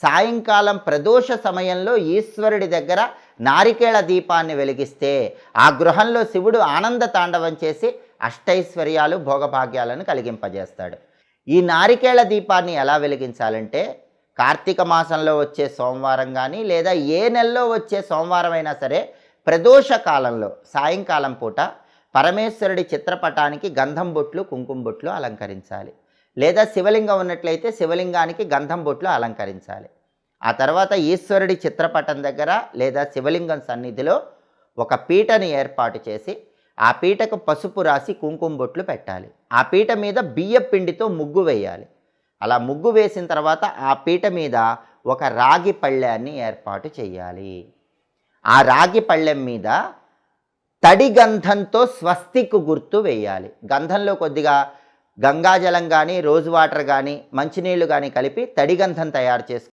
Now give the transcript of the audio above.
సాయంకాలం ప్రదోష సమయంలో ఈశ్వరుడి దగ్గర నారికేళ దీపాన్ని వెలిగిస్తే ఆ గృహంలో శివుడు ఆనంద తాండవం చేసి అష్టైశ్వర్యాలు భోగభాగ్యాలను కలిగింపజేస్తాడు. ఈ నారికేళ దీపాన్ని ఎలా వెలిగించాలంటే కార్తీక మాసంలో వచ్చే సోమవారం కానీ లేదా ఏ నెలలో వచ్చే సోమవారం అయినా సరే ప్రదోష కాలంలో సాయంకాలం పూట పరమేశ్వరుడి చిత్రపటానికి గంధం బొట్లు కుంకుమ బొట్లు అలంకరించాలి. లేదా శివలింగం ఉన్నట్లయితే శివలింగానికి గంధం బొట్లు అలంకరించాలి. ఆ తర్వాత ఈశ్వరుడి చిత్రపటం దగ్గర లేదా శివలింగం సన్నిధిలో ఒక పీటని ఏర్పాటు చేసి ఆ పీటకు పసుపు రాసి కుంకుమ బొట్లు పెట్టాలి. ఆ పీట మీద బియ్యం పిండితో ముగ్గు వేయాలి. అలా ముగ్గు వేసిన తర్వాత ఆ పీట మీద ఒక రాగి పళ్ళెన్ని ఏర్పాటు చేయాలి. ఆ రాగి పళ్ళెం మీద తడి గంధంతో స్వస్తిక్ గుర్తు వేయాలి. గంధంలో కొద్దిగా గంగాజలం కానీ రోజ్ వాటర్ కానీ మంచినీళ్ళు కానీ కలిపి తడి గంధం తయారు చేసుకుని